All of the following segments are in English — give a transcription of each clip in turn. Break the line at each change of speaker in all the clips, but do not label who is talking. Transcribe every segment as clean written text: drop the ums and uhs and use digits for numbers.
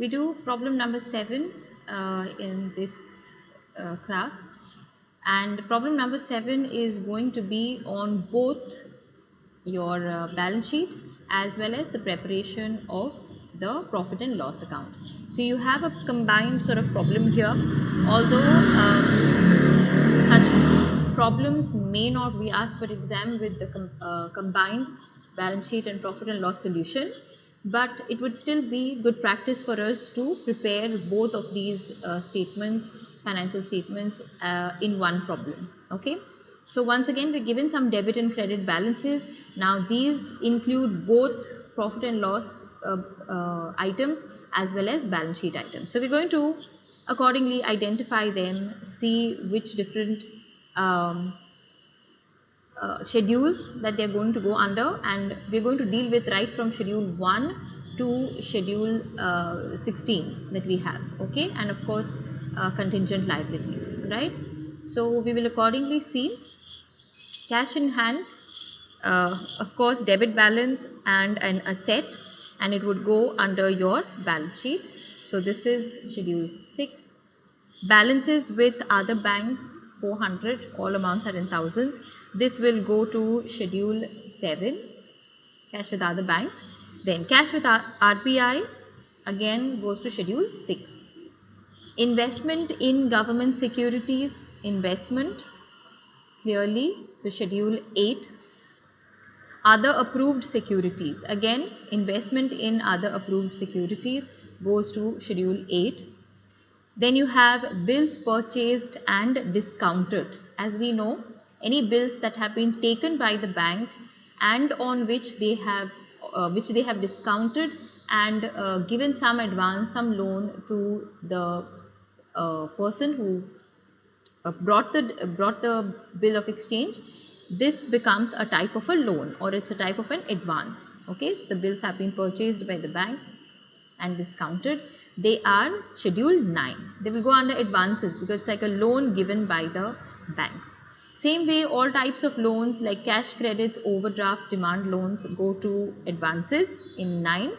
We do problem number 7 in this class, and problem number 7 is going to be on both your balance sheet as well as the preparation of the profit and loss account. So you have a combined sort of problem here, although such problems may not be asked for exam with the combined balance sheet and profit and loss solution, but it would still be good practice for us to prepare both of these statements, financial statements, in one problem. Okay, so once again we're given some debit and credit balances. Now these include both profit and loss items as well as balance sheet items. So we're going to accordingly identify them, see which different schedules that they are going to go under, and we are going to deal with right from schedule 1 to schedule 16 that we have. Okay, and of course contingent liabilities, right? So we will accordingly see cash in hand, of course debit balance and an asset, and it would go under your balance sheet. So this is schedule 6. Balances with other banks 400, all amounts are in thousands. This will go to schedule 7, cash with other banks. Then cash with RBI again goes to schedule 6. Investment in government securities, investment clearly, so schedule 8. Other approved securities, again investment in other approved securities goes to schedule 8. Then you have bills purchased and discounted. As we know, any bills that have been taken by the bank and on which they have discounted and given some advance, some loan to the person who brought the bill of exchange, this becomes a type of a loan, or it's a type of an advance. Okay, so the bills have been purchased by the bank and discounted. They are schedule 9. They will go under advances because it's like a loan given by the bank. Same way, all types of loans like cash credits, overdrafts, demand loans go to advances in 9,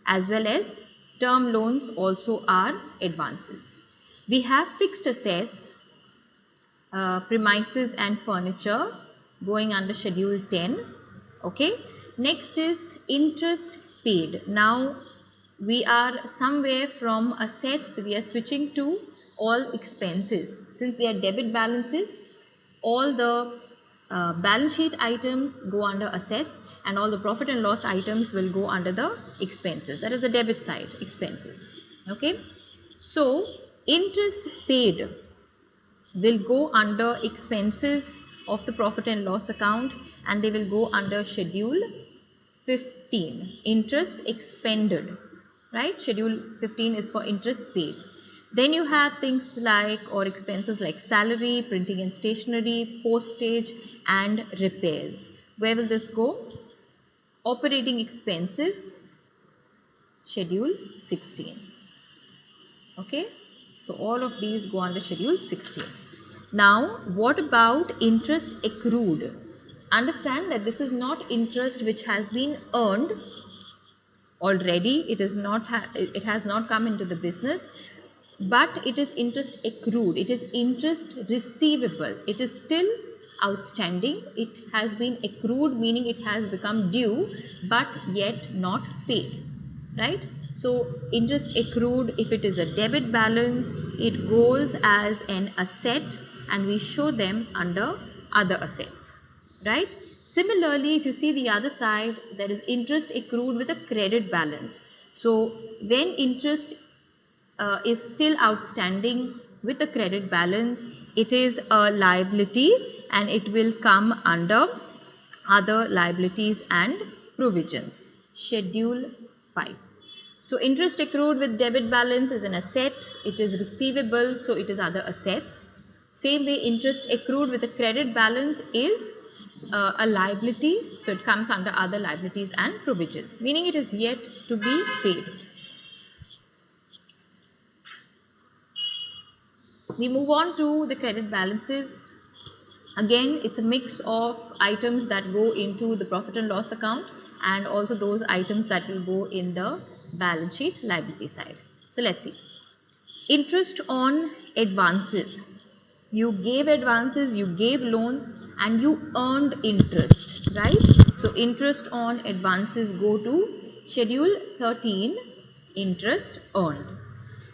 as well as term loans also are advances. We have fixed assets, premises and furniture going under schedule 10. Okay, next is interest paid. Now we are somewhere from assets, we are switching to all expenses. Since they are debit balances, all the balance sheet items go under assets, and all the profit and loss items will go under the expenses. That is the debit side, expenses. Okay, so interest paid will go under expenses of the profit and loss account, and they will go under schedule 15, interest expended, right? Schedule 15 is for interest paid. Then you have things like, or expenses like salary, printing and stationery, postage and repairs. Where will this go? Operating expenses, schedule 16. Okay, so all of these go under schedule 16. Now what about interest accrued? Understand that this is not interest which has been earned already, it has not come into the business, but it is interest accrued. It is interest receivable. It is still outstanding. It has been accrued, meaning it has become due but yet not paid, right? So interest accrued, if it is a debit balance, it goes as an asset and we show them under other assets, right? Similarly, if you see the other side, there is interest accrued with a credit balance. So when interest is still outstanding with a credit balance, it is a liability and it will come under other liabilities and provisions, schedule 5. So interest accrued with debit balance is an asset, it is receivable, so it is other assets. Same way, interest accrued with a credit balance is a liability, so it comes under other liabilities and provisions, meaning it is yet to be paid. We move on to the credit balances. Again, it's a mix of items that go into the profit and loss account and also those items that will go in the balance sheet liability side. So let's see. Interest on advances. You gave advances, you gave loans, and you earned interest, right? So interest on advances go to schedule 13, interest earned.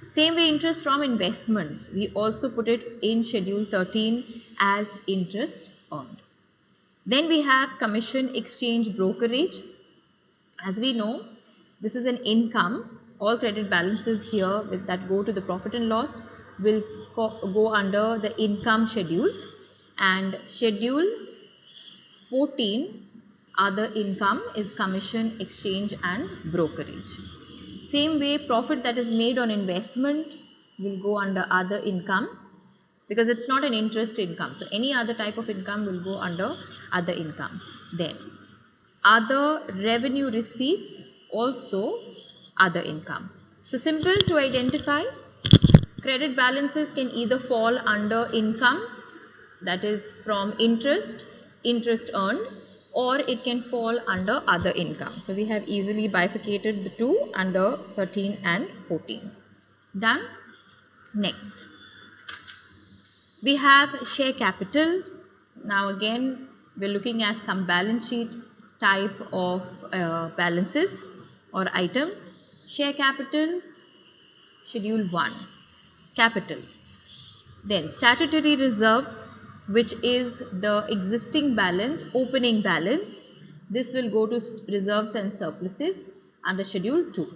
Same way, interest from investments, we also put it in schedule 13 as interest earned. Then we have commission, exchange, brokerage. As we know, this is an income. All credit balances here that go to the profit and loss will go under the income schedules, and schedule 14 other income is commission, exchange and brokerage. Same way, profit that is made on investment will go under other income because it's not an interest income. So any other type of income will go under other income. Then other revenue receipts, also other income. So simple to identify. Credit balances can either fall under income, that is from interest, interest earned, or it can fall under other income. So we have easily bifurcated the two under 13 and 14. Done. Next, we have share capital. Now again, we're looking at some balance sheet type of balances or items. Share capital, schedule 1, capital. Then statutory reserves, which is the existing balance, opening balance. This will go to reserves and surpluses under schedule 2.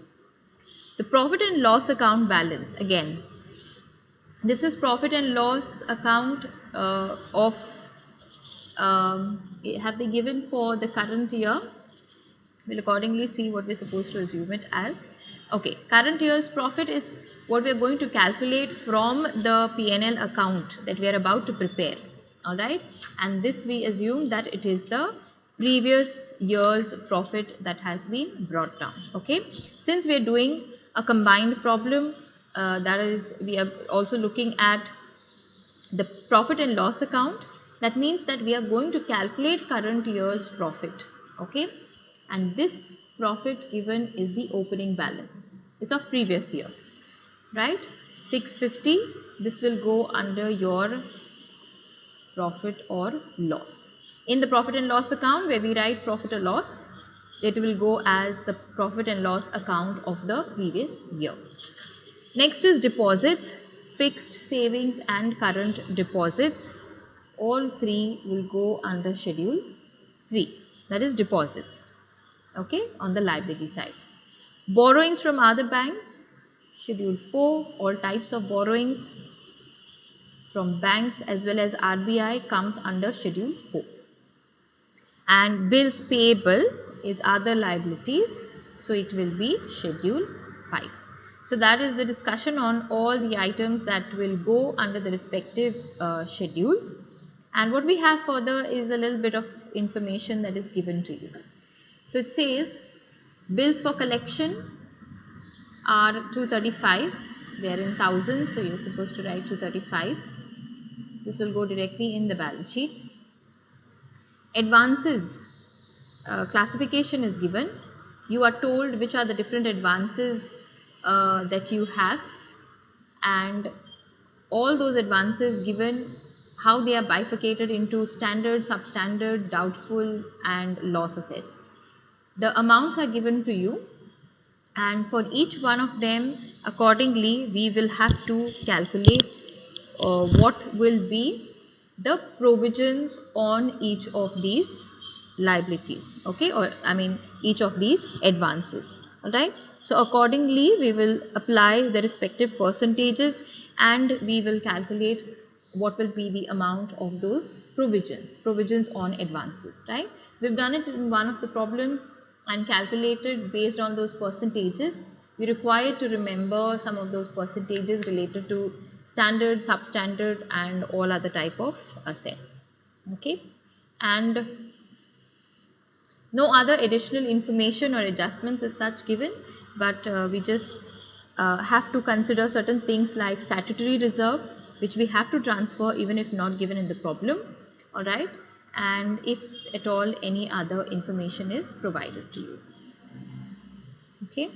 The profit and loss account balance, again, this is profit and loss account of have they given for the current year. We'll accordingly see what we're supposed to assume it as. Okay, current year's profit is what we are going to calculate from the P&L account that we are about to prepare. Alright, and this we assume that it is the previous year's profit that has been brought down. Okay, since we are doing a combined problem, that is, we are also looking at the profit and loss account. That means that we are going to calculate current year's profit. Okay, and this profit given is the opening balance. It's of previous year, right? 650. This will go under your profit or loss. In the profit and loss account, where we write profit or loss, it will go as the profit and loss account of the previous year. Next is deposits, fixed, savings and current deposits. All three will go under schedule 3, that is deposits. Okay, on the liability side. Borrowings from other banks, schedule 4, all types of borrowings from banks as well as RBI comes under schedule 4. And bills payable is other liabilities, so it will be schedule 5. So that is the discussion on all the items that will go under the respective schedules. And what we have further is a little bit of information that is given to you. So it says bills for collection are 235, they are in thousands, so you are supposed to write 235. This will go directly in the balance sheet. Advances, classification is given. You are told which are the different advances that you have, and all those advances given, how they are bifurcated into standard, substandard, doubtful and loss assets. The amounts are given to you, and for each one of them accordingly we will have to calculate what will be the provisions on each of these liabilities, okay, or I mean each of these advances. Alright, so accordingly we will apply the respective percentages and we will calculate what will be the amount of those provisions on advances. Right, we've done it in one of the problems and calculated based on those percentages. We require to remember some of those percentages related to standard, substandard and all other type of assets. Okay, and no other additional information or adjustments as such given, but we just have to consider certain things like statutory reserve, which we have to transfer even if not given in the problem. Alright, and if at all any other information is provided to you. Okay.